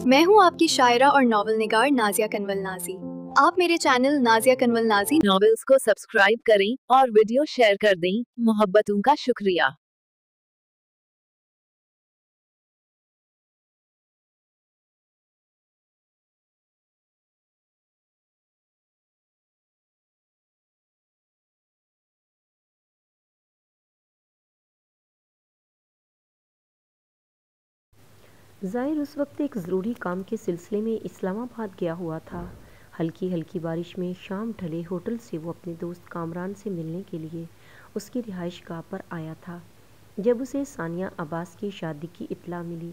میں ہوں آپ کی شاعرہ اور ناول نگار نازیہ کنول نازی۔ آپ میرے چینل نازیہ کنول نازی ناولز کو سبسکرائب کریں اور ویڈیو شیئر کر دیں۔ محبتوں کا شکریہ۔ ظاہر اس وقت ایک ضروری کام کے سلسلے میں اسلام آباد گیا ہوا تھا۔ ہلکی ہلکی بارش میں شام ڈھلے ہوٹل سے وہ اپنے دوست کامران سے ملنے کے لیے اس کی رہائش گاہ پر آیا تھا جب اسے ثانیہ عباس کی شادی کی اطلاع ملی۔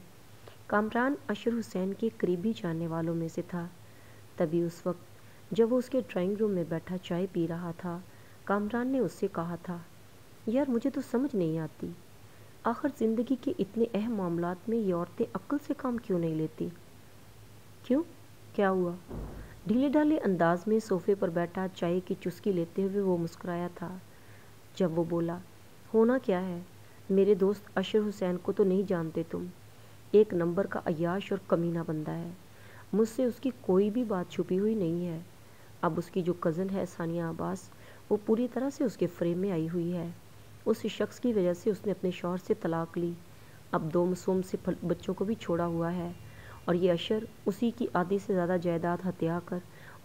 کامران اشر حسین کے قریبی جاننے والوں میں سے تھا۔ تبھی اس وقت جب وہ اس کے ڈرائنگ روم میں بیٹھا چائے پی رہا تھا، کامران نے اس سے کہا تھا، یار مجھے تو سمجھ نہیں آتی، آخر زندگی کے اتنے اہم معاملات میں یہ عورتیں عقل سے کام کیوں نہیں لیتی؟ کیوں؟ کیا ہوا؟ ڈھیلے ڈھالے انداز میں صوفے پر بیٹھا چائے کی چسکی لیتے ہوئے وہ مسکرایا تھا۔ جب وہ بولا، ہونا کیا ہے؟ میرے دوست اشر حسین کو تو نہیں جانتے تم، ایک نمبر کا عیاش اور کمینہ بندہ ہے، مجھ سے اس کی کوئی بھی بات چھپی ہوئی نہیں ہے۔ اب اس کی جو کزن ہے ثانیہ عباس، وہ پوری طرح سے اس کے فریم میں آئی ہوئی ہے۔ اس شخص کی وجہ سے اس نے اپنے شوہر سے طلاق لی، اب 2 معصوم سے بچوں کو بھی چھوڑا ہوا ہے، اور یہ اشر اسی کی آدھی سے زیادہ جائیداد ہتھیا کر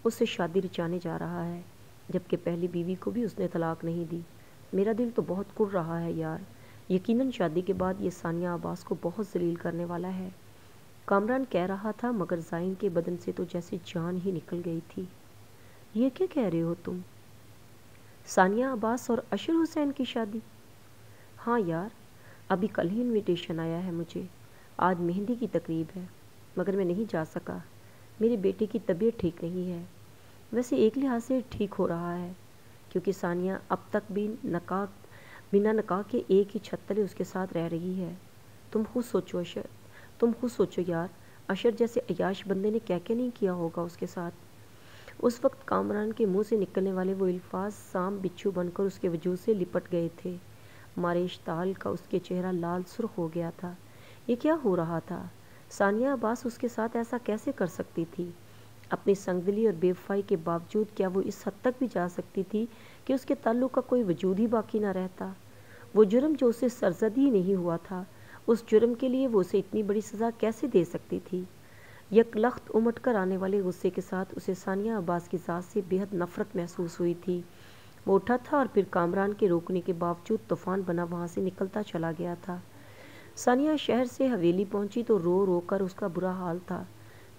اس سے شادی رچانے جا رہا ہے، جبکہ پہلی بیوی کو بھی اس نے طلاق نہیں دی۔ میرا دل تو بہت کڑ رہا ہے یار، یقیناً شادی کے بعد یہ ثانیہ عباس کو بہت ذلیل کرنے والا ہے۔ کامران کہہ رہا تھا مگر زائن کے بدن سے تو جیسے جان ہی نکل گئی تھی۔ یہ کیا کہہ رہے ہو تم؟ ثانیہ عباس اور اشر حسین کی شادی؟ ہاں یار، ابھی کل ہی انویٹیشن آیا ہے مجھے، آج مہندی کی تقریب ہے، مگر میں نہیں جا سکا، میرے بیٹے کی طبیعت ٹھیک نہیں ہے۔ ویسے ایک لحاظ سے ٹھیک ہو رہا ہے، کیونکہ ثانیہ اب تک بھی بنا نکاح کے ایک ہی چھت تلے اس کے ساتھ رہ رہی ہے۔ تم خود سوچو یار، اشر جیسے عیاش بندے نے کیا کیا نہیں کیا ہوگا اس کے ساتھ۔ اس وقت کامران کے منہ سے نکلنے والے وہ الفاظ سام بچھو بن کر اس کے وجود سے لپٹ گئے تھے۔ مارے اشتعال کا اس کے چہرہ لال سرخ ہو گیا تھا۔ یہ کیا ہو رہا تھا؟ ثانیہ عباس اس کے ساتھ ایسا کیسے کر سکتی تھی؟ اپنی سنگدلی اور بے وفائی کے باوجود کیا وہ اس حد تک بھی جا سکتی تھی کہ اس کے تعلق کا کوئی وجود ہی باقی نہ رہتا؟ وہ جرم جو اسے سرزد ہی نہیں ہوا تھا، اس جرم کے لیے وہ اسے اتنی بڑی سزا کیسے دے سکتی تھی؟ یک لخت امٹ کر آنے والے غصے کے ساتھ اسے ثانیہ عباس کی ذات سے بے حد نفرت محسوس ہوئی تھی۔ وہ اٹھا تھا اور پھر کامران کے روکنے کے باوجود طوفان بنا وہاں سے نکلتا چلا گیا تھا۔ ثانیہ شہر سے حویلی پہنچی تو رو رو کر اس کا برا حال تھا۔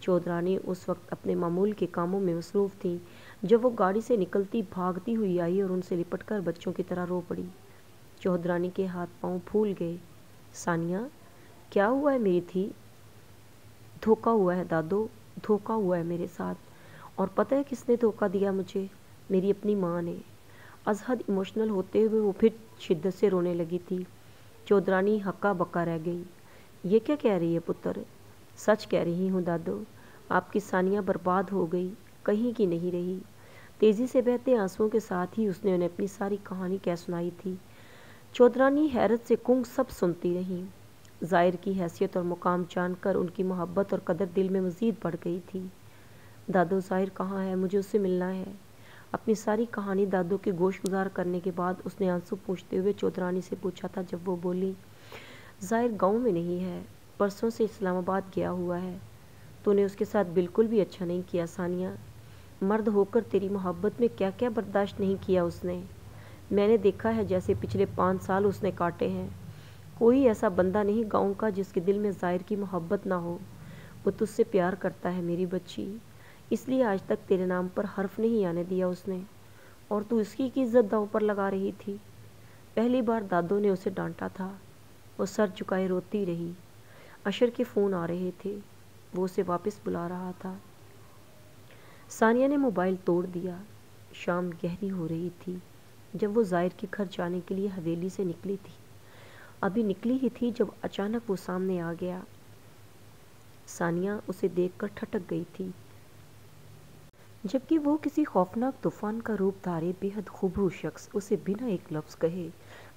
چودرانی اس وقت اپنے معمول کے کاموں میں مصروف تھیں جب وہ گاڑی سے نکلتی بھاگتی ہوئی آئی اور ان سے لپٹ کر بچوں کی طرح رو پڑی۔ چودرانی کے ہاتھ پاؤں پھول گئے۔ ثانیہ، کیا ہوا ہے میری تھی؟ دھوکا ہوا ہے دادو، دھوکا ہوا ہے میرے ساتھ، اور پتہ ہے کس نے دھوکا دیا مجھے؟ میری اپنی ماں نے۔ از حد ایموشنل ہوتے ہوئے وہ پھر شدت سے رونے لگی تھی۔ چودرانی ہکا بکا رہ گئی۔ یہ کیا کہہ رہی ہے پتر؟ سچ کہہ رہی ہوں دادو، آپ کی ثانیہ برباد ہو گئی، کہیں کی نہیں رہی۔ تیزی سے بہتے آنسوؤں کے ساتھ ہی اس نے انہیں اپنی ساری کہانی کہہ سنائی تھی۔ چودرانی حیرت سے کنگ سب سنتی رہیں۔ ظاہر کی حیثیت اور مقام جان کر ان کی محبت اور قدر دل میں مزید بڑھ گئی تھی۔ دادو ظاہر کہاں ہے؟ مجھے اس سے ملنا ہے۔ اپنی ساری کہانی دادو کے گوش گزار کرنے کے بعد اس نے آنسو پوچھتے ہوئے چودرانی سے پوچھا تھا جب وہ بولی، ظاہر گاؤں میں نہیں ہے، پرسوں سے اسلام آباد گیا ہوا ہے۔ تو نے اس کے ساتھ بالکل بھی اچھا نہیں کیا ثانیہ، مرد ہو کر تیری محبت میں کیا کیا برداشت نہیں کیا اس نے۔ میں نے دیکھا ہے جیسے پچھلے 5 سال اس نے کاٹے ہیں۔ کوئی ایسا بندہ نہیں گاؤں کا جس کے دل میں ظاہر کی محبت نہ ہو۔ وہ تجھ سے پیار کرتا ہے میری بچی، اس لیے آج تک تیرے نام پر حرف نہیں آنے دیا اس نے، اور تو اس کی عزت داؤ پر لگا رہی تھی۔ پہلی بار دادو نے اسے ڈانٹا تھا، وہ سر جھکائے روتی رہی۔ اشر کے فون آ رہے تھے، وہ اسے واپس بلا رہا تھا۔ ثانیہ نے موبائل توڑ دیا۔ شام گہری ہو رہی تھی جب وہ ظاہر کے گھر جانے کے لیے حویلی سے نکلی تھی۔ ابھی نکلی ہی تھی جب اچانک وہ سامنے آ گیا۔ ثانیہ اسے دیکھ کر ٹھٹک گئی تھی، جبکہ وہ کسی خوفناک طوفان کا روپ دھارے بے حد خوبصورت شخص اسے بنا ایک لفظ کہے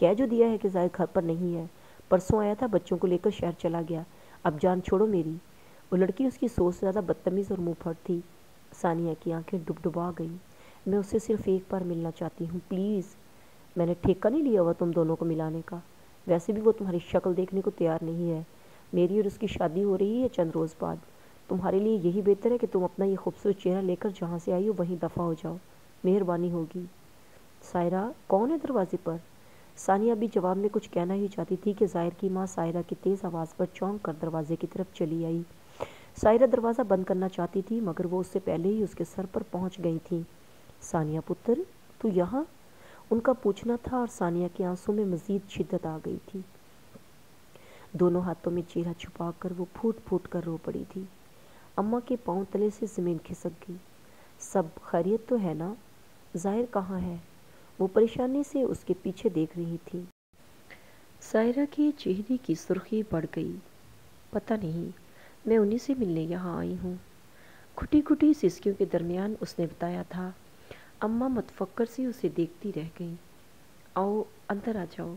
کہہ جو دیا ہے کہ ظاہر گھر پر نہیں ہے، پرسوں آیا تھا، بچوں کو لے کر شہر چلا گیا، اب جان چھوڑو میری۔ وہ لڑکی اس کی سوچ سے زیادہ بدتمیز اور منہ پھٹ تھی۔ ثانیہ کی آنکھیں ڈبڈبا گئیں۔ میں اسے صرف ایک بار ملنا چاہتی ہوں، پلیز۔ میں نے ٹھیکہ نہیں لیا ہوا تم دونوں کو ملانے کا، ویسے بھی وہ تمہاری شکل دیکھنے کو تیار نہیں ہے۔ میری اور اس کی شادی ہو رہی ہے چند روز بعد، تمہارے لیے یہی بہتر ہے کہ تم اپنا یہ خوبصورت چہرہ لے کر جہاں سے آئی ہو وہیں دفع ہو جاؤ، مہربانی ہوگی۔ سائرہ، کون ہے دروازے پر؟ ثانیہ بھی جواب میں کچھ کہنا ہی چاہتی تھی کہ ظاہر کی ماں سائرہ کی تیز آواز پر چونک کر دروازے کی طرف چلی آئی۔ سائرہ دروازہ بند کرنا چاہتی تھی مگر وہ اس سے پہلے ہی اس کے سر پر پہنچ گئی تھیں۔ ثانیہ پتر، تو یہاں؟ ان کا پوچھنا تھا اور ثانیہ کے آنسوں میں مزید شدت آ گئی تھی۔ دونوں ہاتھوں میں چہرہ چھپا کر وہ پھوٹ پھوٹ کر رو پڑی تھی۔ اماں کے پاؤں تلے سے زمین کھسک گئی۔ سب خیریت تو ہے نا؟ ظاہر کہاں ہے؟ وہ پریشانی سے اس کے پیچھے دیکھ رہی تھی۔ سائرہ کے چہرے کی سرخی بڑھ گئی۔ پتہ نہیں، میں انہی سے ملنے یہاں آئی ہوں، کھٹی کھٹی سسکیوں کے درمیان اس نے بتایا تھا۔ اماں متفکر سے اسے دیکھتی رہ گئیں۔ آؤ اندر آ جاؤ،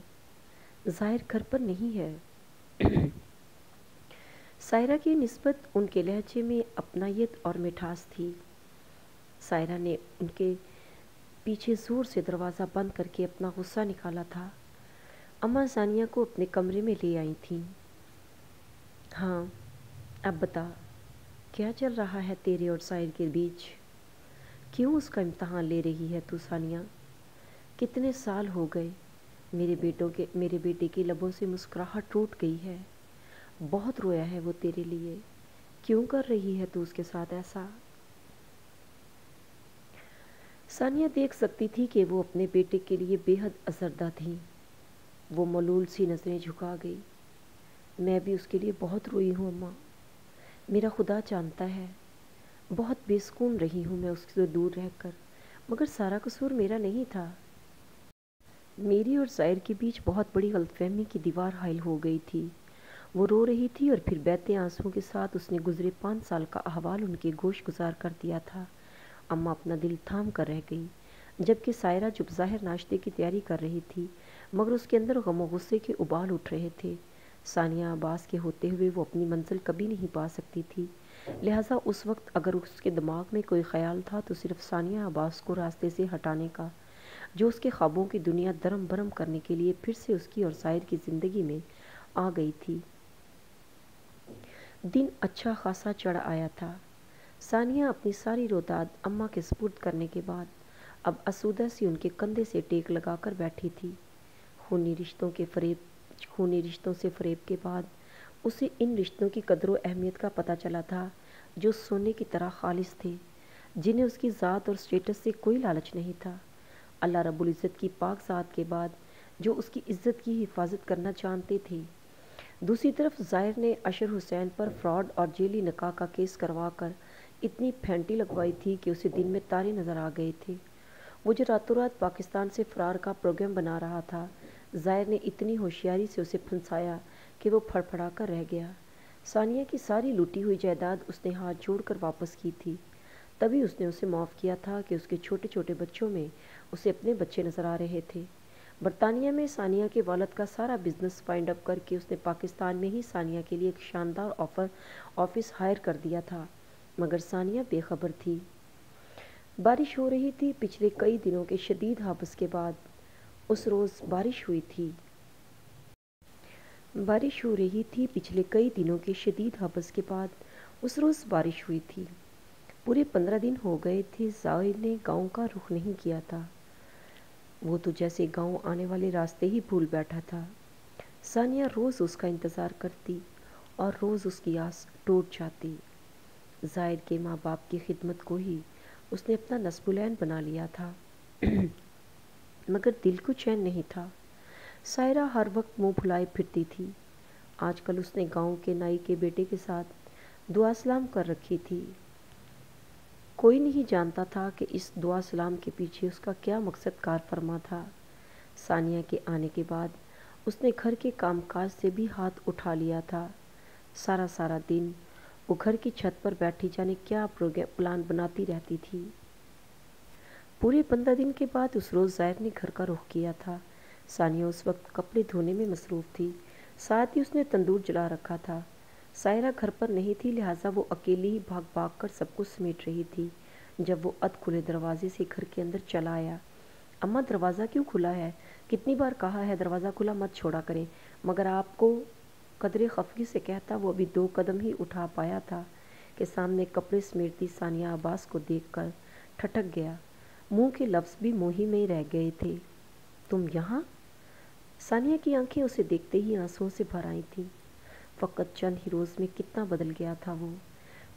ظاہر گھر پر نہیں ہے۔ سائرہ کی نسبت ان کے لہجے میں اپنائیت اور مٹھاس تھی۔ سائرہ نے ان کے پیچھے زور سے دروازہ بند کر کے اپنا غصہ نکالا تھا۔ اماں ثانیہ کو اپنے کمرے میں لے آئی تھیں۔ ہاں، اب بتا، کیا چل رہا ہے تیرے اور سائر کے بیچ؟ کیوں اس کا امتحان لے رہی ہے تو ثانیہ؟ کتنے سال ہو گئے، میرے بیٹے کے لبوں سے مسکراہٹ ٹوٹ گئی ہے، بہت رویا ہے وہ تیرے لیے، کیوں کر رہی ہے تو اس کے ساتھ ایسا؟ ثانیہ دیکھ سکتی تھی کہ وہ اپنے بیٹے کے لیے بے حد ازردہ تھی۔ وہ ملول سی نظریں جھکا گئی۔ میں بھی اس کے لیے بہت روئی ہوں اماں، میرا خدا جانتا ہے، بہت بے سکون رہی ہوں میں اس سے دور رہ کر، مگر سارا قصور میرا نہیں تھا۔ میری اور ظاہر کے بیچ بہت بڑی غلط فہمی کی دیوار حائل ہو گئی تھی۔ وہ رو رہی تھی اور پھر بہتے آنسوؤں کے ساتھ اس نے گزرے 5 سال کا احوال ان کے گوش گزار کر دیا تھا۔ اماں اپنا دل تھام کر رہ گئی، جبکہ سائرہ جب ظاہر ناشتے کی تیاری کر رہی تھی مگر اس کے اندر غم و غصے کے ابال اٹھ رہے تھے۔ ثانیہ عباس کے ہوتے ہوئے وہ اپنی منزل کبھی نہیں پا سکتی تھی، لہٰذا اس وقت اگر اس کے دماغ میں کوئی خیال تھا تو صرف ثانیہ عباس کو راستے سے ہٹانے کا، جو اس کے خوابوں کی دنیا درم برم کرنے کے لیے پھر سے اس کی اور ظاہر کی زندگی میں آ گئی تھی۔ دن اچھا خاصا چڑھ آیا تھا۔ ثانیہ اپنی ساری روداد اماں کے سپرد کرنے کے بعد اب آسودہ سی ان کے کندھے سے ٹیک لگا کر بیٹھی تھی۔ خونی رشتوں سے فریب کے بعد اسے ان رشتوں کی قدر و اہمیت کا پتہ چلا تھا جو سونے کی طرح خالص تھے، جنہیں اس کی ذات اور سٹیٹس سے کوئی لالچ نہیں تھا۔ اللہ رب العزت کی پاک ذات کے بعد جو اس کی عزت کی حفاظت کرنا جانتے تھے۔ دوسری طرف ظاہر نے اشر حسین پر فراڈ اور جعلی نکاح کا کیس کروا کر اتنی پھینٹی لگوائی تھی کہ اسے دن میں تارے نظر آ گئے تھے۔ وہ جو راتوں رات پاکستان سے فرار کا پروگرام بنا رہا تھا، ظاہر نے اتنی ہوشیاری سے اسے پھنسایا کہ وہ پھڑ پھڑا کر رہ گیا۔ ثانیہ کی ساری لوٹی ہوئی جائیداد اس نے ہاتھ جوڑ کر واپس کی تھی، تبھی اس نے اسے معاف کیا تھا کہ اس کے چھوٹے چھوٹے بچوں میں اسے اپنے بچے نظر آ رہے تھے۔ برطانیہ میں ثانیہ کے والد کا سارا بزنس فائنڈ اپ کر کے اس نے پاکستان میں ہی ثانیہ کے لیے ایک شاندار آفس ہائر کر دیا تھا، مگر ثانیہ بے خبر تھی۔ بارش ہو رہی تھی پچھلے کئی دنوں کے شدید حبس کے بعد اس روز بارش ہوئی تھی۔ پورے 15 دن ہو گئے تھے ظاہر نے گاؤں کا رخ نہیں کیا تھا۔ وہ تو جیسے گاؤں آنے والے راستے ہی بھول بیٹھا تھا۔ ثانیہ روز اس کا انتظار کرتی اور روز اس کی آس ٹوٹ جاتی۔ ظاہر کے ماں باپ کی خدمت کو ہی اس نے اپنا نصب العین بنا لیا تھا، مگر دل کو چین نہیں تھا۔ سائرہ ہر وقت منہ پھلائے پھرتی تھی۔ آج کل اس نے گاؤں کے نائی کے بیٹے کے ساتھ دعا سلام کر رکھی تھی۔ کوئی نہیں جانتا تھا کہ اس دعا سلام کے پیچھے اس کا کیا مقصد کار فرما تھا۔ ثانیہ کے آنے کے بعد اس نے گھر کے کام کاج سے بھی ہاتھ اٹھا لیا تھا۔ سارا دن وہ گھر کی چھت پر بیٹھی جانے کیا پلان بناتی رہتی تھی۔ پورے 15 دن کے بعد اس روز ظاہر نے گھر کا رخ کیا تھا۔ ثانیہ اس وقت کپڑے دھونے میں مصروف تھی، ساتھ ہی اس نے تندور جلا رکھا تھا۔ سائرہ گھر پر نہیں تھی، لہٰذا وہ اکیلی ہی بھاگ بھاگ کر سب کچھ سمیٹ رہی تھی جب وہ ادھ کھلے دروازے سے گھر کے اندر چلا آیا۔ اماں دروازہ کیوں کھلا ہے؟ کتنی بار کہا ہے دروازہ کھلا مت چھوڑا کریں، مگر آپ کو قدرے خفگی سے کہتا وہ ابھی 2 قدم ہی اٹھا پایا تھا کہ سامنے کپڑے سمیٹتی ثانیہ عباس کو دیکھ کر ٹھٹک گیا۔ منہ کے لفظ بھی منہ ہی میں رہ گئے تھے۔ تم یہاں؟ ثانیہ کی آنکھیں اسے دیکھتے ہی آنسوؤں سے بھر آئی تھیں۔ فقط چند ہی روز میں کتنا بدل گیا تھا وہ۔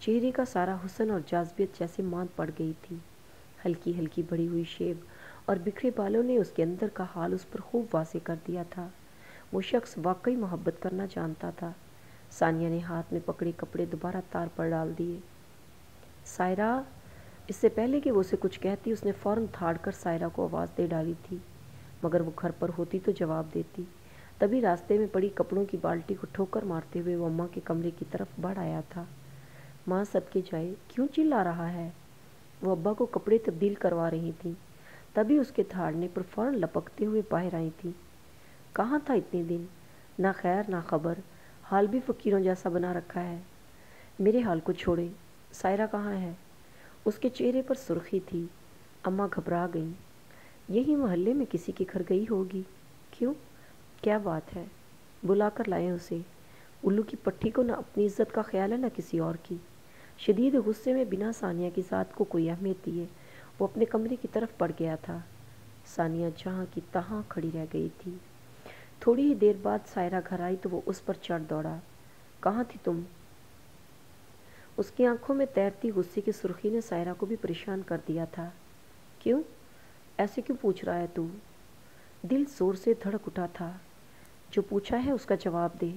چہرے کا سارا حسن اور جاذبیت جیسے ماند پڑ گئی تھی۔ ہلکی ہلکی بڑھی ہوئی شیب اور بکھرے بالوں نے اس کے اندر کا حال اس پر خوب واضح کر دیا تھا۔ وہ شخص واقعی محبت کرنا جانتا تھا۔ ثانیہ نے ہاتھ میں پکڑے کپڑے دوبارہ تار پر ڈال دیے۔ سائرہ! اس سے پہلے کہ وہ اسے کچھ کہتی اس نے فوراً دھاڑ کر سائرہ کو آواز دے ڈالی تھی، مگر وہ گھر پر ہوتی تو جواب دیتی۔ تبھی راستے میں پڑی کپڑوں کی بالٹی کو ٹھوکر مارتے ہوئے وہ اماں کے کمرے کی طرف بڑھ آیا تھا۔ ماں صدقے جائے، کیوں چلا رہا ہے؟ وہ ابا کو کپڑے تبدیل کروا رہی تھیں، تبھی اس کے دھاڑنے پر فوراً لپکتے ہوئے باہر آئی تھیں۔ کہاں تھا اتنے دن؟ نہ خیر نہ خبر، حال بھی فقیروں جیسا بنا رکھا ہے۔ میرے حال کو چھوڑے، سائرہ کہاں ہے؟ اس کے چہرے پر سرخی تھی۔ اماں گھبرا گئیں۔ یہی محلے میں کسی کے گھر گئی ہوگی۔ کیوں؟ کیا بات ہے؟ بلا کر لائیں اسے۔ الو کی پٹھی کو نہ اپنی عزت کا خیال ہے نہ کسی اور کی۔ شدید غصے میں بنا ثانیہ کی ذات کو کوئی اہمیت دیے وہ اپنے کمرے کی طرف بڑھ گیا تھا۔ ثانیہ جہاں کی تہاں کھڑی رہ گئی تھی۔ تھوڑی ہی دیر بعد سائرہ گھر آئی تو وہ اس پر چڑھ دوڑا۔ کہاں تھی تم؟ اس کی آنکھوں میں تیرتی غصے کی سرخی نے سائرہ کو بھی پریشان کر دیا تھا۔ کیوں؟ ایسے کیوں پوچھ رہا ہے تو؟ دل زور سے دھڑک اٹھا تھا۔ جو پوچھا ہے اس کا جواب دے،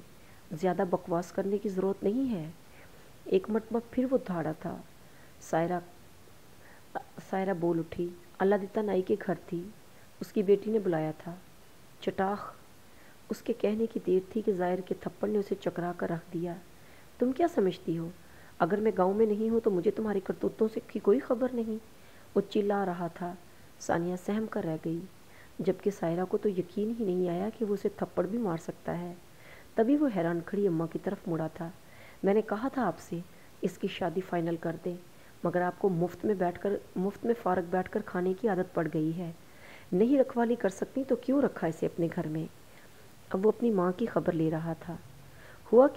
زیادہ بکواس کرنے کی ضرورت نہیں ہے۔ ایک مرتبہ پھر وہ دھاڑا تھا۔ سائرہ بول اٹھی۔ اللہ دیتا نائی کے گھر تھی، اس کی بیٹی نے بلایا تھا۔ چٹاخ! اس کے کہنے کی دیر تھی کہ ظاہر کے تھپڑ نے اسے چکرا کر رکھ دیا۔ تم کیا سمجھتی ہو؟ اگر میں گاؤں میں نہیں ہوں تو مجھے تمہاری کرتوتوں سے کی کوئی خبر نہیں؟ وہ چلا رہا تھا۔ ثانیہ سہم کر رہ گئی، جبکہ سائرہ کو تو یقین ہی نہیں آیا کہ وہ اسے تھپڑ بھی مار سکتا ہے۔ تبھی وہ حیران کھڑی اماں کی طرف مڑا تھا۔ میں نے کہا تھا آپ سے اس کی شادی فائنل کر دیں، مگر آپ کو مفت میں فارغ بیٹھ کر کھانے کی عادت پڑ گئی ہے۔ نہیں رکھوالی کر سکتی تو کیوں رکھا اسے اپنے گھر میں؟ اب وہ اپنی ماں کی خبر لے رہا تھا۔ ہوا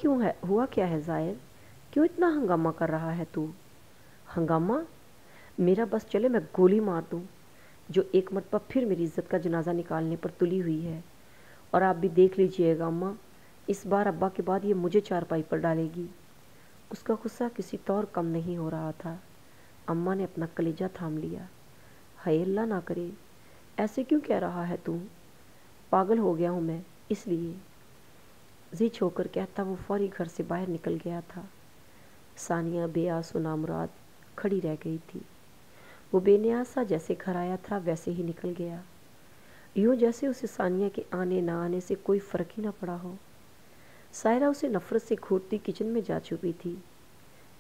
کیا ہے ظاہر؟ کیوں اتنا ہنگامہ کر رہا ہے تو؟ ہنگامہ؟ میرا بس چلے میں گولی مار دوں، جو ایک مرتبہ پھر میری عزت کا جنازہ نکالنے پر تلی ہوئی ہے۔ اور آپ بھی دیکھ لیجئے گا اماں، اس بار ابا کے بعد یہ مجھے چارپائی پر ڈالے گی۔ اس کا غصہ کسی طور کم نہیں ہو رہا تھا۔ اماں نے اپنا کلیجہ تھام لیا۔ ہائے اللہ نہ کرے، ایسے کیوں کہہ رہا ہے تو؟ پاگل ہو گیا ہوں میں، اس لیے۔ زچ ہو کر کہتا وہ فوری گھر سے باہر نکل گیا تھا۔ ثانیہ بے آس و نامراد کھڑی رہ گئی تھی۔ وہ بے نیاز سا جیسے گھر آیا تھا ویسے ہی نکل گیا، یوں جیسے اسے ثانیہ کے آنے نہ آنے سے کوئی فرق ہی نہ پڑا ہو۔ سائرہ اسے نفرت سے گھورتی کچن میں جا چھپی تھی۔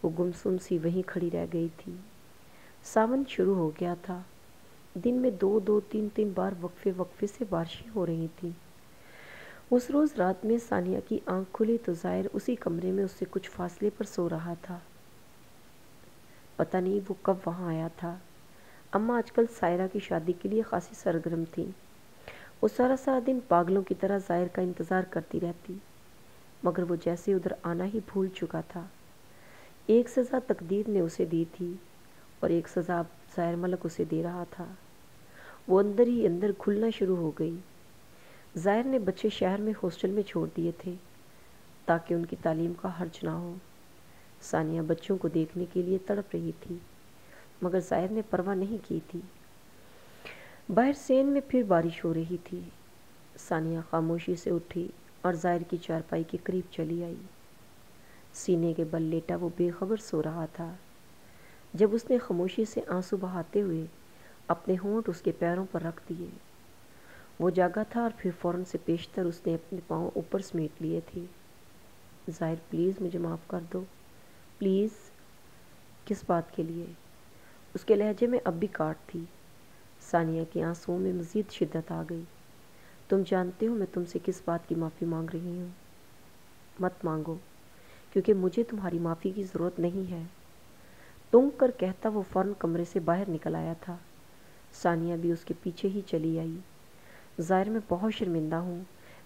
وہ گمسم سی وہیں کھڑی رہ گئی تھی۔ ساون شروع ہو گیا تھا۔ دن میں 2-3 بار وقفے سے بارشیں ہو رہی تھیں۔ اس روز رات میں ثانیہ کی آنکھ کھلی تو ظاہر اسی کمرے میں اس سے کچھ فاصلے پر سو رہا تھا۔ پتہ نہیں وہ کب وہاں آیا تھا۔ اماں آج کل سائرہ کی شادی کے لیے خاصی سرگرم تھیں۔ وہ سارا دن پاگلوں کی طرح ظاہر کا انتظار کرتی رہتی، مگر وہ جیسے ادھر آنا ہی بھول چکا تھا۔ ایک سزا تقدیر نے اسے دی تھی اور ایک سزا اب ظاہر ملک اسے دے رہا تھا۔ وہ اندر ہی اندر گھلنا شروع ہو گئی۔ ظاہر نے بچے شہر میں ہاسٹل میں چھوڑ دیے تھے تاکہ ان کی تعلیم کا حرج نہ ہو۔ ثانیہ بچوں کو دیکھنے کے لیے تڑپ رہی تھی، مگر ظاہر نے پرواہ نہیں کی تھی۔ باہر سین میں پھر بارش ہو رہی تھی۔ ثانیہ خاموشی سے اٹھی اور ظاہر کی چارپائی کے قریب چلی آئی۔ سینے کے بل لیٹا وہ بے خبر سو رہا تھا۔ جب اس نے خاموشی سے آنسو بہاتے ہوئے اپنے ہونٹ اس کے پیروں پر رکھ دیے، وہ جاگا تھا اور پھر فوراً سے پیشتر اس نے اپنے پاؤں اوپر سمیٹ لیے تھے۔ ظاہر پلیز مجھے معاف کر دو، پلیز۔ کس بات کے لیے؟ اس کے لہجے میں اب بھی کاٹ تھی۔ ثانیہ کی آنسوؤں میں مزید شدت آ گئی۔ تم جانتے ہو میں تم سے کس بات کی معافی مانگ رہی ہوں؟ مت مانگو، کیونکہ مجھے تمہاری معافی کی ضرورت نہیں ہے، ٹونگ کر کہتا وہ فوراً کمرے سے باہر نکل آیا تھا۔ ثانیہ بھی اس کے پیچھے ہی چلی آئی۔ ظاہر میں بہت شرمندہ ہوں،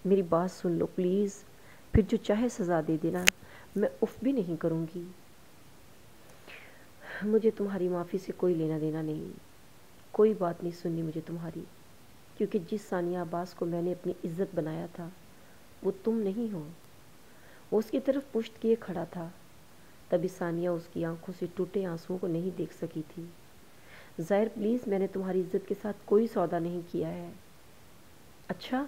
میری بات سن لو پلیز، پھر جو چاہے سزا دے دینا، میں اف بھی نہیں کروں گی۔ مجھے تمہاری معافی سے کوئی لینا دینا نہیں، کوئی بات نہیں سننی مجھے تمہاری، کیونکہ جس ثانیہ عباس کو میں نے اپنی عزت بنایا تھا وہ تم نہیں ہو۔ وہ اس کی طرف پشت کیے کھڑا تھا، تبھی ثانیہ اس کی آنکھوں سے ٹوٹے آنسوؤں کو نہیں دیکھ سکی تھی۔ ظاہر پلیز، میں نے تمہاری عزت کے ساتھ کوئی سودا نہیں کیا ہے۔ اچھا،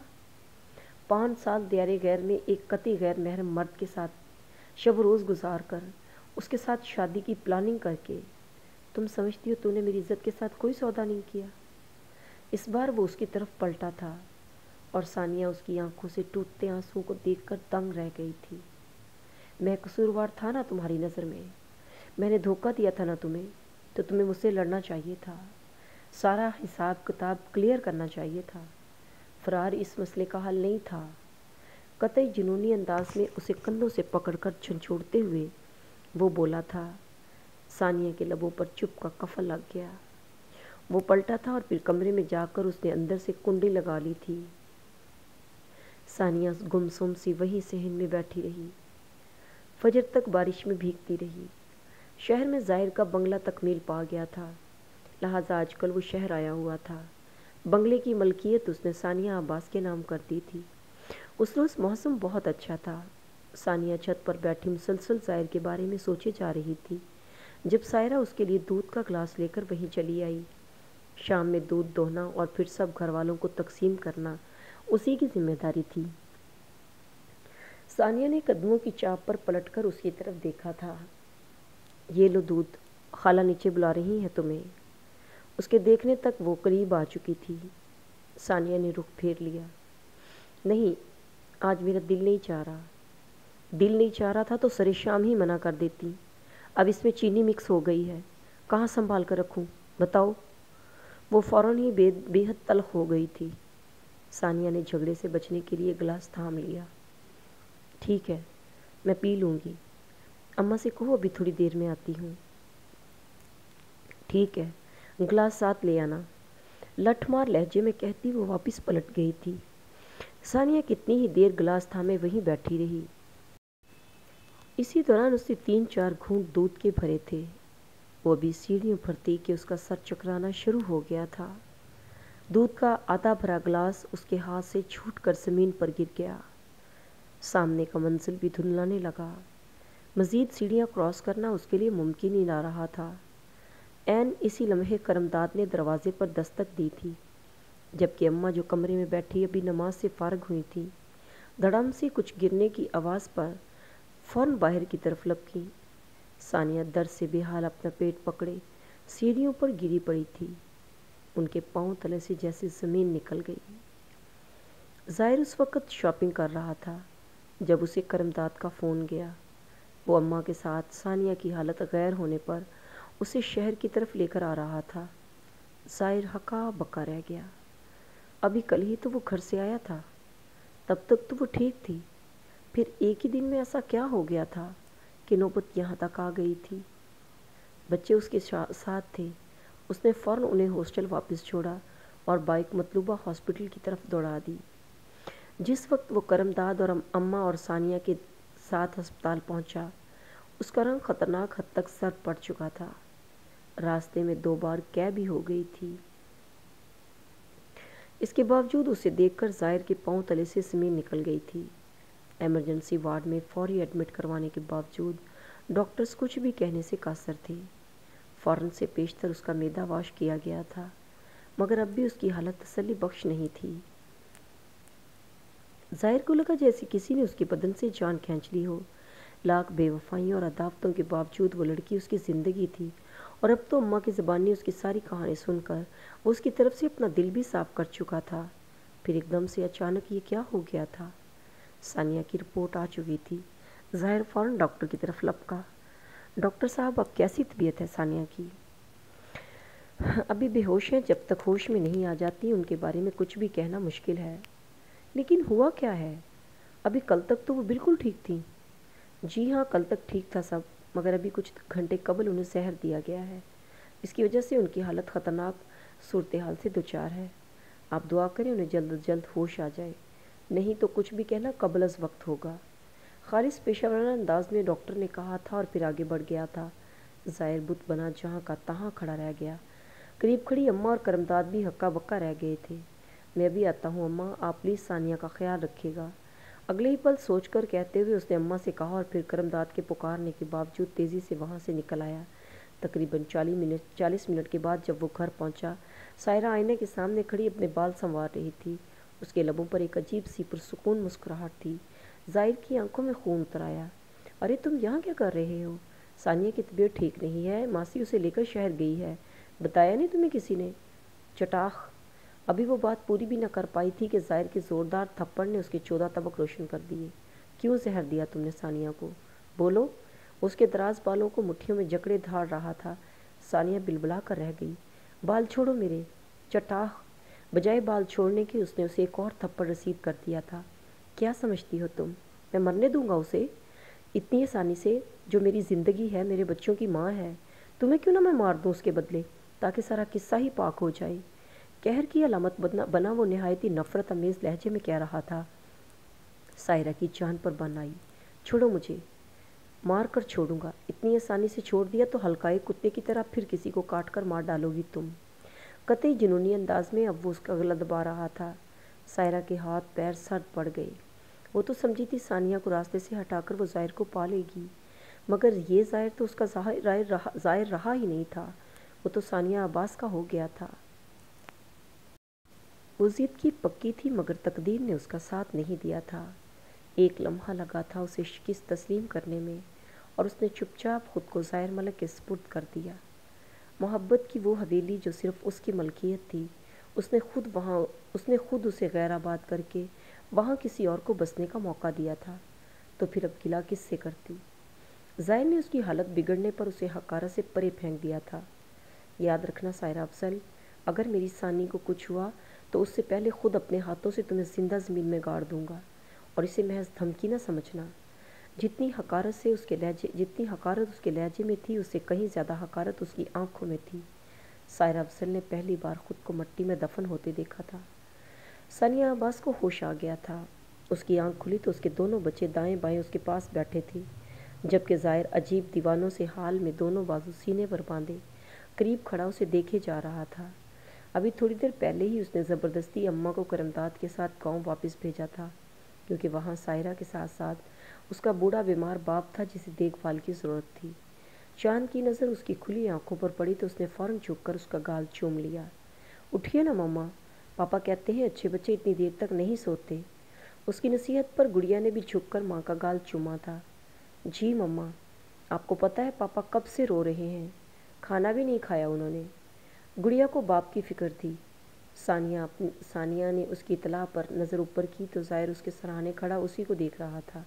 5 سال دیار غیر میں ایک قطعی غیر محرم مرد کے ساتھ شب و روز گزار کر، اس کے ساتھ شادی کی پلاننگ کر کے، تم سمجھتی ہو تو نے میری عزت کے ساتھ کوئی سودا نہیں کیا؟ اس بار وہ اس کی طرف پلٹا تھا اور ثانیہ اس کی آنکھوں سے ٹوٹتے آنسوؤں کو دیکھ کر دنگ رہ گئی تھی۔ میں قصوروار تھا نا تمہاری نظر میں نے دھوکہ دیا تھا نا تمہیں، تو تمہیں مجھ سے لڑنا چاہیے تھا، سارا حساب کتاب کلیئر کرنا چاہیے تھا۔ فرار اس مسئلے کا حل نہیں تھا۔ قطعی جنونی انداز میں اسے کندھوں سے پکڑ کر جھنجھوڑتے ہوئے وہ بولا تھا۔ ثانیہ کے لبوں پر چپ کا قفل لگ گیا۔ وہ پلٹا تھا اور پھر کمرے میں جا کر اس نے اندر سے کنڈی لگا لی تھی۔ ثانیہ گمسم سی وہیں صحن میں بیٹھی رہی، فجر تک بارش میں بھیگتی رہی۔ شہر میں ظاہر کا بنگلہ تکمیل پا گیا تھا، لہٰذا آج کل وہ شہر آیا ہوا تھا۔ بنگلے کی ملکیت اس نے ثانیہ عباس کے نام کر دی تھی۔ اس روز موسم بہت اچھا تھا۔ ثانیہ چھت پر بیٹھی مسلسل ظاہر کے بارے میں سوچے جا رہی تھی، جب سائرہ اس کے لیے دودھ کا گلاس لے کر وہیں چلی آئی۔ شام میں دودھ دوہنا اور پھر سب گھر والوں کو تقسیم کرنا اسی کی ذمہ داری تھی۔ ثانیہ نے قدموں کی چاپ پر پلٹ کر اس کی طرف دیکھا تھا۔ یہ لو دودھ، خالہ نیچے بلا رہی ہیں تمہیں۔ اس کے دیکھنے تک وہ قریب آ چکی تھی۔ ثانیہ نے رخ پھیر لیا۔ نہیں، آج میرا دل نہیں چاہ رہا۔ دل نہیں چاہ رہا تھا تو سرے شام ہی منع کر دیتی۔ اب اس میں چینی مکس ہو گئی ہے، کہاں سنبھال کر رکھوں بتاؤ؟ وہ فوراً ہی بے حد تلخ ہو گئی تھی۔ ثانیہ نے جھگڑے سے بچنے کے لیے گلاس تھام لیا۔ ٹھیک ہے، میں پی لوں گی، اماں سے کہو ابھی تھوڑی دیر میں آتی ہوں۔ ٹھیک ہے، گلاس ساتھ لے آنا، لٹھ مار لہجے میں کہتی وہ واپس پلٹ گئی تھی۔ ثانیہ کتنی ہی دیر گلاس تھامے وہیں بیٹھی رہی۔ اسی دوران اس نے 3-4 گھونٹ دودھ کے بھرے تھے۔ وہ ابھی سیڑھیوں پر تھی کہ اس کا سر چکرانا شروع ہو گیا تھا۔ دودھ کا آدھا بھرا گلاس اس کے ہاتھ سے چھوٹ کر زمین پر گر گیا۔ سامنے کا منزل بھی دھندلانے لگا۔ مزید سیڑھیاں کراس کرنا اس کے لیے ممکن ہی نہ رہا تھا۔ عین اسی لمحے کرمداد نے دروازے پر دستک دی تھی، جبکہ اماں جو کمرے میں بیٹھی ابھی نماز سے فارغ ہوئی تھی، دھڑم سے کچھ گرنے کی آواز پر فوراً باہر کی طرف لپکیں۔ ثانیہ درد سے بے حال اپنا پیٹ پکڑے سیڑھیوں پر گری پڑی تھی۔ ان کے پاؤں تلے سے جیسے زمین نکل گئی۔ ظاہر اس وقت شاپنگ کر رہا تھا جب اسے کرمداد کا فون گیا۔ وہ اماں کے ساتھ ثانیہ کی حالت غیر ہونے پر اسے شہر کی طرف لے کر آ رہا تھا۔ ظاہر ہکا بکا رہ گیا۔ ابھی کل ہی تو وہ گھر سے آیا تھا، تب تک تو وہ ٹھیک تھی، پھر ایک ہی دن میں ایسا کیا ہو گیا تھا کہ نوبت یہاں تک آ گئی تھی؟ بچے اس کے ساتھ تھے۔ اس نے فوراً انہیں ہاسٹل واپس چھوڑا اور بائک مطلوبہ ہاسپٹل کی طرف دوڑا دی۔ جس وقت وہ کرمداد اور اماں اور ثانیہ کے ساتھ ہسپتال پہنچا، اس کا رنگ خطرناک حد تک سرد پڑ چکا تھا۔ راستے میں 2 بار کیب بھی ہو گئی تھی۔ اس کے باوجود اسے دیکھ کر ظاہر کے پاؤں تلے سے زمین نکل گئی تھی۔ ایمرجنسی وارڈ میں فوری ایڈمٹ کروانے کے باوجود ڈاکٹرز کچھ بھی کہنے سے قاصر تھے۔ فوراً سے پیشتر اس کا معدہ واش کیا گیا تھا، مگر اب بھی اس کی حالت تسلی بخش نہیں تھی۔ ظاہر کو لگا جیسے کسی نے اس کے بدن سے جان کھینچ لی ہو۔ لاکھ بے وفائیوں اور عداوتوں کے باوجود وہ لڑکی اس کی زندگی تھی، اور اب تو اماں کی زبانی اس کی ساری کہانی سن کر وہ اس کی طرف سے اپنا دل بھی صاف کر چکا تھا۔ پھر ایک دم سے اچانک یہ کیا ہو گیا تھا؟ ثانیہ کی رپورٹ آ چکی تھی۔ ظاہر فوراً ڈاکٹر کی طرف لپکا۔ ڈاکٹر صاحب، اب کیسی طبیعت ہے ثانیہ کی؟ ابھی بے ہوش ہیں، جب تک ہوش میں نہیں آ جاتی ان کے بارے میں کچھ بھی کہنا مشکل ہے۔ لیکن ہوا کیا ہے؟ ابھی کل تک تو وہ بالکل ٹھیک تھیں۔ جی ہاں، کل تک ٹھیک تھا سب، مگر ابھی کچھ گھنٹے قبل انہیں زہر دیا گیا ہے۔ اس کی وجہ سے ان کی حالت خطرناک صورتحال سے دوچار ہے۔ آپ دعا کریں انہیں جلد از جلد ہوش آ جائے، نہیں تو کچھ بھی کہنا قبل از وقت ہوگا۔ خالص پیشہ ورانہ انداز میں ڈاکٹر نے کہا تھا اور پھر آگے بڑھ گیا تھا۔ ظاہر بت بنا جہاں کا تہاں کھڑا رہ گیا۔ قریب کھڑی اماں اور کرمداد بھی ہکا بکا رہ گئے تھے۔ میں ابھی آتا ہوں اماں، آپ پلیز ثانیہ کا خیال رکھیے گا۔ اگلے ہی پل سوچ کر کہتے ہوئے اس نے اماں سے کہا اور پھر کرمداد کے پکارنے کے باوجود تیزی سے وہاں سے نکل آیا۔ تقریباً 40 منٹ کے بعد جب وہ گھر پہنچا، سائرہ آئینے کے سامنے کھڑی اپنے بال سنوار رہی تھی۔ اس کے لبوں پر ایک عجیب سی پرسکون مسکراہٹ تھی۔ ظاہر کی آنکھوں میں خون اتر آیا۔ ارے تم یہاں کیا کر رہے ہو؟ ثانیہ کی طبیعت ٹھیک نہیں ہے، ماسی اسے لے کر شہر گئی ہے۔ بتایا نہیں تمہیں کسی نے؟ چٹاخ! ابھی وہ بات پوری بھی نہ کر پائی تھی کہ ظاہر کے زوردار تھپڑ نے اس کے 14 طبق روشن کر دیے۔ کیوں زہر دیا تم نے ثانیہ کو؟ بولو! اس کے دراز بالوں کو مٹھیوں میں جکڑے دھاڑ رہا تھا۔ ثانیہ بلبلا کر رہ گئی۔ بال چھوڑو میرے! چٹاخ! بجائے بال چھوڑنے کے اس نے اسے ایک اور تھپڑ رسید کر دیا تھا۔ کیا سمجھتی ہو تم؟ میں مرنے دوں گا اسے اتنی آسانی سے؟ جو میری زندگی ہے، میرے بچوں کی ماں ہے، تمہیں کیوں نہ میں مار دوں اس کے بدلے، تاکہ سارا قصہ ہی پاک ہو جائے۔ قہر کی علامت بنا وہ نہایتی نفرت امیز لہجے میں کہہ رہا تھا۔ سائرہ کی جان پر بن آئی۔ چھوڑو مجھے! مار کر چھوڑوں گا۔ اتنی آسانی سے چھوڑ دیا تو ہلکائے کتے کی طرح پھر کسی کو کاٹ کر مار ڈالو گی تم۔ قطعی جنونی انداز میں اب وہ اس کا گلا دبا رہا تھا۔ سائرہ کے ہاتھ پیر سرد پڑ گئے۔ وہ تو سمجھی تھی ثانیہ کو راستے سے ہٹا کر وہ ظاہر کو پا لے گی، مگر یہ ظاہر تو اس کا ظاہر رہا ہی نہیں تھا۔ وہ تو ثانیہ عباس کا ہو گیا تھا۔ وہ ضد کی پکی تھی مگر تقدیر نے اس کا ساتھ نہیں دیا تھا۔ ایک لمحہ لگا تھا اسے شکست تسلیم کرنے میں، اور اس نے چپ چاپ خود کو ظاہر ملک کے سپرد کر دیا۔ محبت کی وہ حویلی جو صرف اس کی ملکیت تھی، اس نے خود اسے غیر آباد کر کے وہاں کسی اور کو بسنے کا موقع دیا تھا، تو پھر اب گلہ کس سے کرتی؟ ظاہر نے اس کی حالت بگڑنے پر اسے حقارت سے پرے پھینک دیا تھا۔ یاد رکھنا سائرہ افضل، اگر میری ثانی کو کچھ ہوا تو اس سے پہلے خود اپنے ہاتھوں سے تمہیں زندہ زمین میں گاڑ دوں گا، اور اسے محض دھمکی نہ سمجھنا۔ جتنی حقارت اس کے لہجے میں تھی، اس سے کہیں زیادہ حقارت اس کی آنکھوں میں تھی۔ سائرہ افضل نے پہلی بار خود کو مٹی میں دفن ہوتے دیکھا تھا۔ ثانیہ عباس کو ہوش آ گیا تھا۔ اس کی آنکھ کھلی تو اس کے دونوں بچے دائیں بائیں اس کے پاس بیٹھے تھے، جبکہ ظاہر عجیب دیوانوں سے حال میں دونوں بازو سینے پر باندھے قریب کھڑا اسے دیکھے جا رہا تھا۔ ابھی تھوڑی دیر پہلے ہی اس نے زبردستی اماں کو کرمداد کے ساتھ گاؤں واپس بھیجا تھا، کیونکہ وہاں سائرہ کے ساتھ ساتھ اس کا بوڑھا بیمار باپ تھا جسے دیکھ بھال کی ضرورت تھی۔ چاند کی نظر اس کی کھلی آنکھوں پر پڑی تو اس نے فوراً جھک کر اس کا گال چوم لیا۔ اٹھیے نا ماما، پاپا کہتے ہیں اچھے بچے اتنی دیر تک نہیں سوتے۔ اس کی نصیحت پر گڑیا نے بھی جھک کر ماں کا گال چوما تھا۔ جی مما، آپ کو پتہ ہے پاپا کب سے رو رہے ہیں، کھانا بھی نہیں کھایا انہوں نے۔ گڑیا کو باپ کی فکر تھی۔ ثانیہ نے اس کی اطلاع پر نظر اوپر کی تو ظاہر اس کے سراہنے کھڑا اسی کو دیکھ رہا تھا۔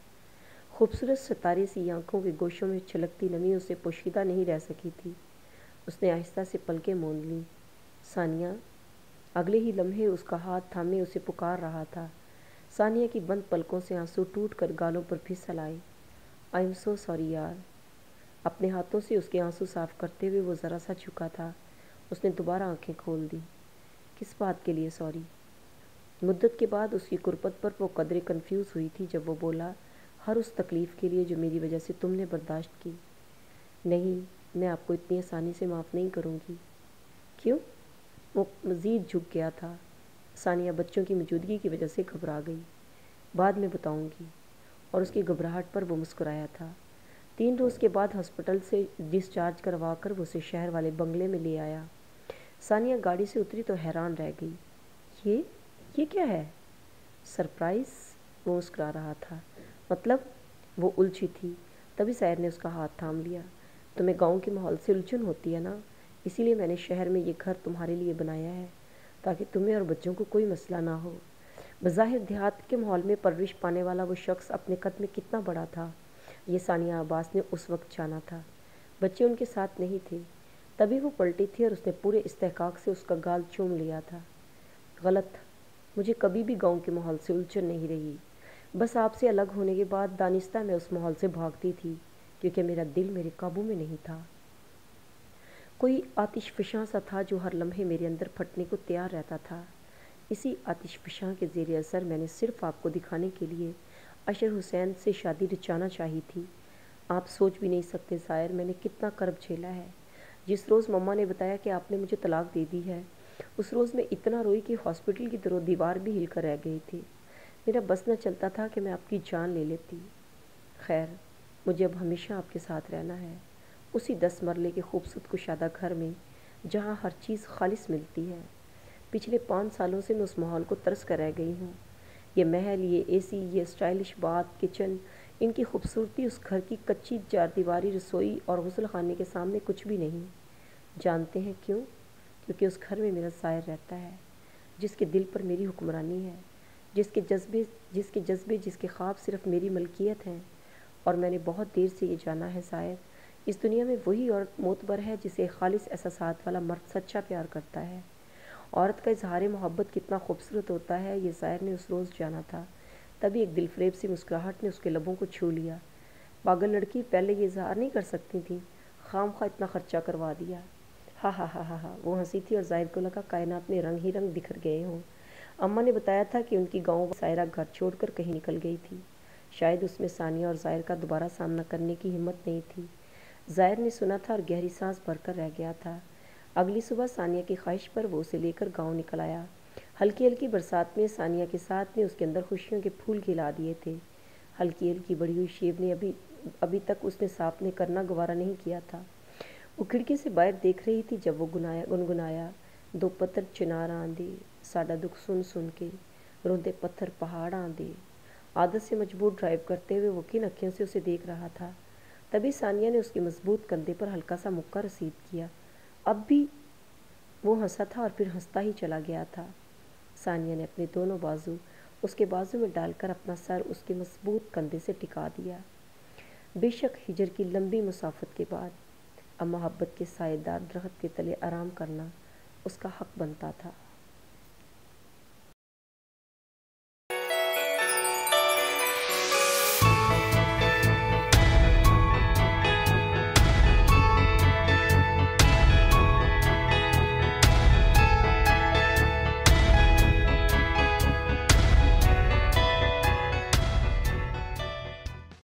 خوبصورت ستارے سی آنکھوں کے گوشوں میں چھلکتی نمی اسے پوشیدہ نہیں رہ سکی تھی۔ اس نے آہستہ سے پلکیں موند لیں۔ ثانیہ! اگلے ہی لمحے اس کا ہاتھ تھامے اسے پکار رہا تھا۔ ثانیہ کی بند پلکوں سے آنسو ٹوٹ کر گالوں پر پھسل آئے۔ آئی ایم سو سوری یار۔ اپنے ہاتھوں سے اس کے آنسو صاف کرتے ہوئے وہ ذرا سا جھکا تھا۔ اس نے دوبارہ آنکھیں کھول دیں۔ کس بات کے لیے سوری؟ مدت کے بعد اس کی کرپت پر وہ قدرے کنفیوز ہوئی تھی جب وہ بولا، ہر اس تکلیف کے لیے جو میری وجہ سے تم نے برداشت کی۔ نہیں، میں آپ کو اتنی آسانی سے معاف نہیں کروں گی۔ کیوں؟ وہ مزید جھک گیا تھا۔ ثانیہ بچوں کی موجودگی کی وجہ سے گھبرا گئی۔ بعد میں بتاؤں گی۔ اور اس کی گھبراہٹ پر وہ مسکرایا تھا۔ 3 روز کے بعد ہسپتال سے ڈسچارج کروا کر وہ اسے شہر والے بنگلے میں لے آیا۔ ثانیہ گاڑی سے اتری تو حیران رہ گئی۔ یہ کیا ہے؟ سرپرائز؟ وہ مسکرا رہا تھا۔ مطلب؟ وہ الجھی تھی۔ تبھی ظاہر نے اس کا ہاتھ تھام لیا۔ تمہیں گاؤں کے ماحول سے الجھن ہوتی ہے نا، اسی لیے میں نے شہر میں یہ گھر تمہارے لیے بنایا ہے، تاکہ تمہیں اور بچوں کو کوئی مسئلہ نہ ہو۔ بظاہر دیہات کے ماحول میں پرورش پانے والا وہ شخص اپنے قد میں کتنا بڑا تھا، یہ ثانیہ عباس نے اس وقت جانا تھا۔ بچے ان کے ساتھ نہیں تھے۔ تبھی وہ پلٹی تھی اور اس نے پورے استحقاق سے اس کا گال چوم لیا تھا۔ غلط! مجھے کبھی بھی گاؤں کے ماحول سے الجھن نہیں رہی۔ بس آپ سے الگ ہونے کے بعد دانستہ میں اس ماحول سے بھاگتی تھی، کیونکہ میرا دل میرے قابو میں نہیں تھا۔ کوئی آتش فشاں سا تھا جو ہر لمحے میرے اندر پھٹنے کو تیار رہتا تھا۔ اسی آتش فشاں کے زیر اثر میں نے صرف آپ کو دکھانے کے لیے اشر حسین سے شادی رچانا چاہی تھی۔ آپ سوچ بھی نہیں سکتے ظاہر میں نے کتنا کرب جھیلا ہے۔ جس روز مما نے بتایا کہ آپ نے مجھے طلاق دے دی ہے، اس روز میں اتنا روئی کہ ہاسپٹل کی طرح دیوار بھی ہل کر رہ گئی تھی۔ میرا بس نہ چلتا تھا کہ میں آپ کی جان لے لیتی۔ خیر، مجھے اب ہمیشہ آپ کے ساتھ رہنا ہے، اسی 10 مرلے کے خوبصورت کشادہ گھر میں جہاں ہر چیز خالص ملتی ہے۔ پچھلے 5 سالوں سے میں اس ماحول کو ترس کر رہ گئی ہوں۔ یہ محل، یہ اے سی، یہ اسٹائلش باتھ کچن، ان کی خوبصورتی اس گھر کی کچی 4 دیواری رسوئی اور غسل خانے کے سامنے کچھ بھی نہیں۔ جانتے ہیں کیوں؟ کیونکہ اس گھر میں میرا ظاہر رہتا ہے، جس کے دل پر میری حکمرانی ہے، جس کے جذبے جس کے خواب صرف میری ملکیت ہیں۔ اور میں نے بہت دیر سے یہ جانا ہے ظاہر، اس دنیا میں وہی عورت معتبر ہے جسے خالص احساسات والا مرد سچا پیار کرتا ہے۔ عورت کا اظہار محبت کتنا خوبصورت ہوتا ہے، یہ ظاہر نے اس روز جانا تھا۔ تبھی ایک دل فریب سی مسکراہٹ نے اس کے لبوں کو چھو لیا۔ پاگل لڑکی، پہلے یہ اظہار نہیں کر سکتی تھی، خام خواہ اتنا خرچہ کروا دیا۔ ہا ہا ہا ہا ہا، وہ ہنسی تھی اور ظاہر کو لگا کائنات میں رنگ ہی رنگ بکھر گئے ہوں۔ اماں نے بتایا تھا کہ ان کی گاؤں سائرہ گھر چھوڑ کر کہیں نکل گئی تھی۔ شاید اس میں ثانیہ اور ظاہر کا دوبارہ سامنا کرنے کی ہمت نہیں تھی۔ ظاہر نے سنا تھا اور گہری سانس بھر کر رہ گیا تھا۔ اگلی صبح ثانیہ کی خواہش پر وہ اسے لے کر گاؤں نکل آیا۔ ہلکی ہلکی برسات میں ثانیہ کے ساتھ نے اس کے اندر خوشیوں کے پھول کھلا دیے تھے۔ ہلکی ہلکی بڑی ہوئی شیب نے ابھی تک اس نے صاف نے کرنا گوارا نہیں کیا تھا۔ وہ کھڑکی سے باہر دیکھ رہی تھی جب وہ گنگنایا، دو پتھر چنار آندے، ساڈا دکھ سن سن کے، روندے پتھر پہاڑ آندے۔ عادت سے مجبور ڈرائیو کرتے ہوئے وہ کن اکھیوں سے اسے دیکھ رہا تھا۔ تبھی ثانیہ نے اس کے مضبوط کندھے پر ہلکا سا مکہ رسید کیا۔ اب بھی وہ ہنسا تھا اور پھر ہنستا ہی چلا گیا تھا۔ ثانیہ نے اپنے دونوں بازو اس کے بازو میں ڈال کر اپنا سر اس کے مضبوط کندھے سے ٹکا دیا۔ بے شک ہجر کی لمبی مسافت کے بعد اب محبت کے سائے دار درخت کے تلے آرام کرنا اس کا حق بنتا تھا۔